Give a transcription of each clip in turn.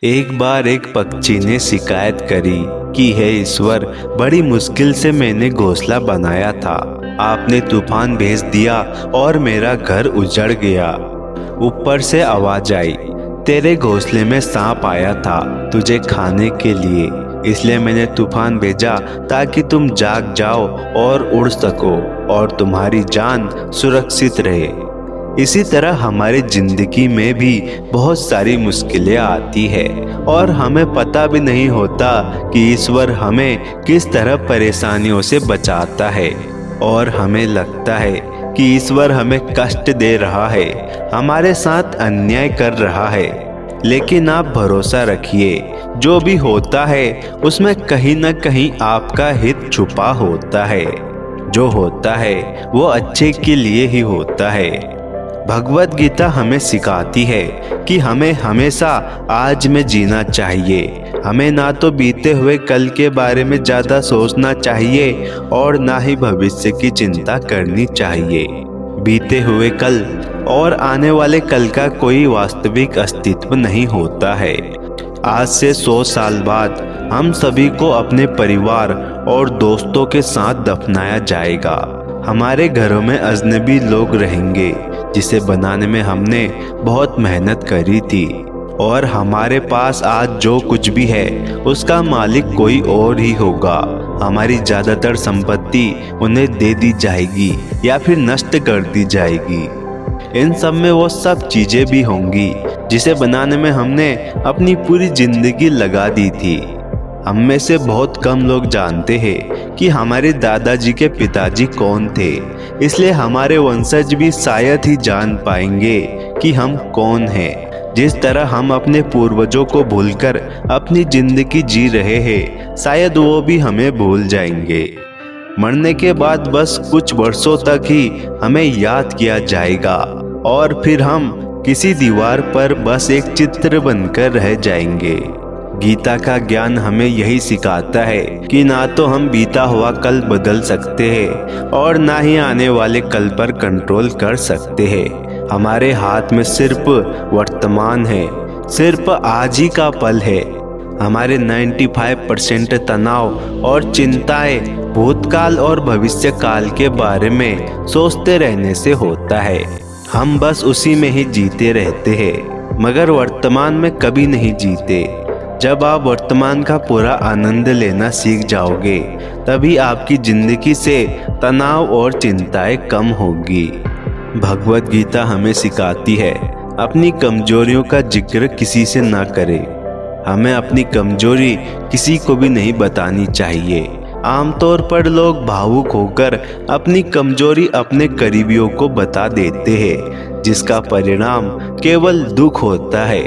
एक बार एक पक्षी ने शिकायत करी कि हे ईश्वर, बड़ी मुश्किल से मैंने घोंसला बनाया था, आपने तूफान भेज दिया और मेरा घर उजड़ गया। ऊपर से आवाज आई, तेरे घोंसले में सांप आया था तुझे खाने के लिए, इसलिए मैंने तूफान भेजा ताकि तुम जाग जाओ और उड़ सको और तुम्हारी जान सुरक्षित रहे। इसी तरह हमारी जिंदगी में भी बहुत सारी मुश्किलें आती है और हमें पता भी नहीं होता कि ईश्वर हमें किस तरह परेशानियों से बचाता है, और हमें लगता है कि ईश्वर हमें कष्ट दे रहा है, हमारे साथ अन्याय कर रहा है। लेकिन आप भरोसा रखिए, जो भी होता है उसमें कहीं न कहीं आपका हित छुपा होता है। जो होता है वो अच्छे के लिए ही होता है। भगवत गीता हमें सिखाती है कि हमें हमेशा आज में जीना चाहिए। हमें ना तो बीते हुए कल के बारे में ज़्यादा सोचना चाहिए और ना ही भविष्य की चिंता करनी चाहिए। बीते हुए कल और आने वाले कल का कोई वास्तविक अस्तित्व नहीं होता है। आज से 100 साल बाद हम सभी को अपने परिवार और दोस्तों के साथ दफनाया जाएगा। हमारे घरों में अजनबी लोग रहेंगे जिसे बनाने में हमने बहुत मेहनत करी थी, और हमारे पास आज जो कुछ भी है उसका मालिक कोई और ही होगा। हमारी ज़्यादातर संपत्ति उन्हें दे दी जाएगी या फिर नष्ट कर दी जाएगी। इन सब में वो सब चीज़ें भी होंगी जिसे बनाने में हमने अपनी पूरी जिंदगी लगा दी थी। हम में से बहुत कम लोग जानते हैं कि हमारे दादाजी के पिताजी कौन थे, इसलिए हमारे वंशज भी शायद ही जान पाएंगे कि हम कौन हैं। जिस तरह हम अपने पूर्वजों को भूलकर अपनी जिंदगी जी रहे हैं, शायद वो भी हमें भूल जाएंगे। मरने के बाद बस कुछ वर्षों तक ही हमें याद किया जाएगा और फिर हम किसी दीवार पर बस एक चित्र बनकर रह जाएंगे। गीता का ज्ञान हमें यही सिखाता है कि ना तो हम बीता हुआ कल बदल सकते हैं और ना ही आने वाले कल पर कंट्रोल कर सकते हैं। हमारे हाथ में सिर्फ वर्तमान है, सिर्फ आज ही का पल है। हमारे 95% तनाव और चिंताएं भूतकाल और भविष्य काल के बारे में सोचते रहने से होता है। हम बस उसी में ही जीते रहते हैं, मगर वर्तमान में कभी नहीं जीते। जब आप वर्तमान का पूरा आनंद लेना सीख जाओगे, तभी आपकी जिंदगी से तनाव और चिंताएं कम होगी। भगवत गीता हमें सिखाती है, अपनी कमजोरियों का जिक्र किसी से ना करें। हमें अपनी कमजोरी किसी को भी नहीं बतानी चाहिए। आमतौर पर लोग भावुक होकर अपनी कमजोरी अपने करीबियों को बता देते हैं, जिसका परिणाम केवल दुख होता है।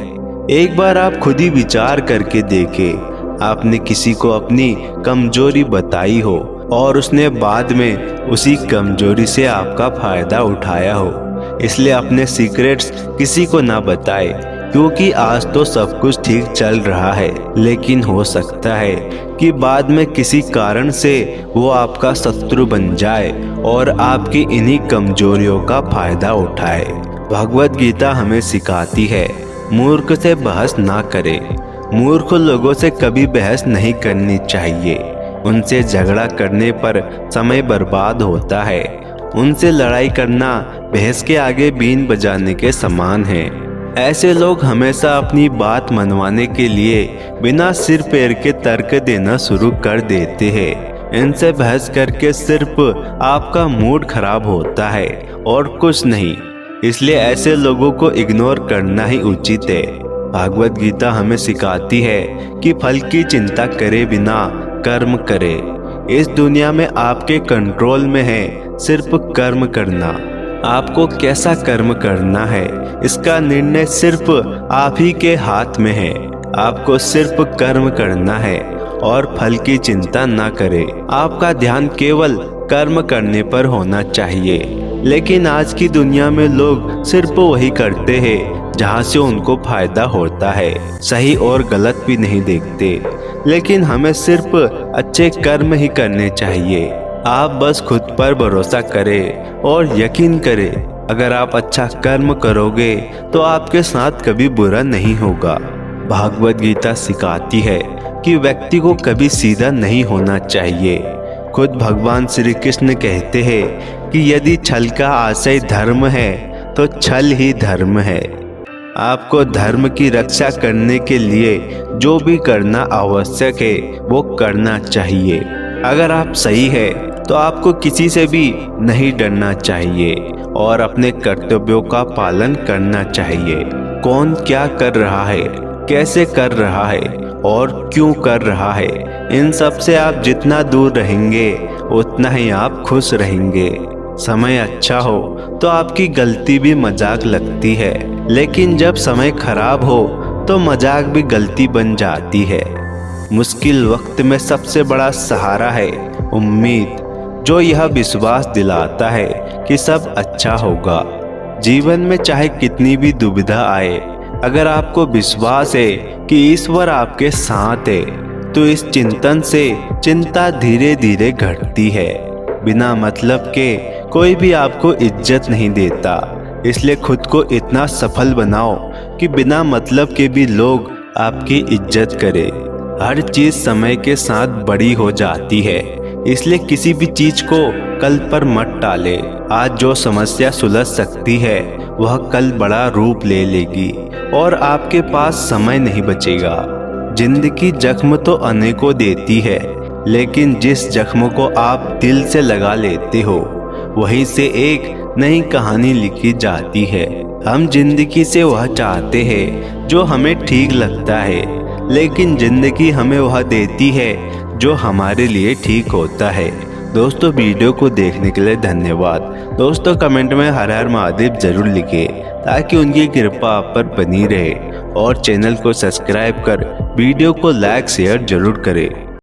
एक बार आप खुद ही विचार करके देखें, आपने किसी को अपनी कमजोरी बताई हो और उसने बाद में उसी कमजोरी से आपका फायदा उठाया हो। इसलिए अपने सीक्रेट्स किसी को ना बताएं, क्योंकि आज तो सब कुछ ठीक चल रहा है, लेकिन हो सकता है कि बाद में किसी कारण से वो आपका शत्रु बन जाए और आपकी इन्हीं कमजोरियों का फायदा उठाए। भगवत गीता हमें सिखाती है, मूर्ख से बहस ना करें। मूर्ख लोगों से कभी बहस नहीं करनी चाहिए। उनसे झगड़ा करने पर समय बर्बाद होता है। उनसे लड़ाई करना बहस के आगे बीन बजाने के समान है। ऐसे लोग हमेशा अपनी बात मनवाने के लिए बिना सिर पैर के तर्क देना शुरू कर देते हैं। इनसे बहस करके सिर्फ आपका मूड खराब होता है और कुछ नहीं। इसलिए ऐसे लोगों को इग्नोर करना ही उचित है। भागवत गीता हमें सिखाती है कि फल की चिंता करे बिना कर्म करे। इस दुनिया में आपके कंट्रोल में है सिर्फ कर्म करना। आपको कैसा कर्म करना है, इसका निर्णय सिर्फ आप ही के हाथ में है। आपको सिर्फ कर्म करना है और फल की चिंता ना करें। आपका ध्यान केवल कर्म करने पर होना चाहिए। लेकिन आज की दुनिया में लोग सिर्फ वही करते हैं जहाँ से उनको फायदा होता है। सही और गलत भी नहीं देखते। लेकिन हमें सिर्फ अच्छे कर्म ही करने चाहिए। आप बस खुद पर भरोसा करें और यकीन करें, अगर आप अच्छा कर्म करोगे तो आपके साथ कभी बुरा नहीं होगा। भागवत गीता सिखाती है कि व्यक्ति को कभी सीधा नहीं होना चाहिए। खुद भगवान श्री कृष्ण कहते हैं कि यदि छल का आशय धर्म है तो छल ही धर्म है। आपको धर्म की रक्षा करने के लिए जो भी करना आवश्यक है वो करना चाहिए। अगर आप सही है तो आपको किसी से भी नहीं डरना चाहिए और अपने कर्तव्यों का पालन करना चाहिए। कौन क्या कर रहा है, कैसे कर रहा है और क्यों कर रहा है, इन सब से आप जितना दूर रहेंगे उतना ही आप खुश रहेंगे। समय अच्छा हो तो आपकी गलती भी मजाक लगती है, लेकिन जब समय खराब हो तो मजाक भी गलती बन जाती है। मुश्किल वक्त में सबसे बड़ा सहारा है उम्मीद, जो यह विश्वास दिलाता है कि सब अच्छा होगा। जीवन में चाहे कितनी भी दुविधा आए, अगर आपको विश्वास है कि ईश्वर आपके साथ है तो इस चिंतन से चिंता धीरे धीरे घटती है। बिना मतलब के कोई भी आपको इज्जत नहीं देता, इसलिए खुद को इतना सफल बनाओ कि बिना मतलब के भी लोग आपकी इज्जत करें। हर चीज समय के साथ बड़ी हो जाती है, इसलिए किसी भी चीज को कल पर मत टाले। आज जो समस्या सुलझ सकती है वह कल बड़ा रूप ले लेगी और आपके पास समय नहीं बचेगा। जिंदगी जख्म तो अनेकों देती है, लेकिन जिस जख्म को आप दिल से लगा लेते हो वहीं से एक नई कहानी लिखी जाती है। हम जिंदगी से वह चाहते हैं जो हमें ठीक लगता है, लेकिन जिंदगी हमें वह देती है जो हमारे लिए ठीक होता है। दोस्तों, वीडियो को देखने के लिए धन्यवाद। दोस्तों, कमेंट में हर हर महादेव जरूर लिखें ताकि उनकी कृपा आप पर बनी रहे, और चैनल को सब्सक्राइब कर वीडियो को लाइक शेयर जरूर करें।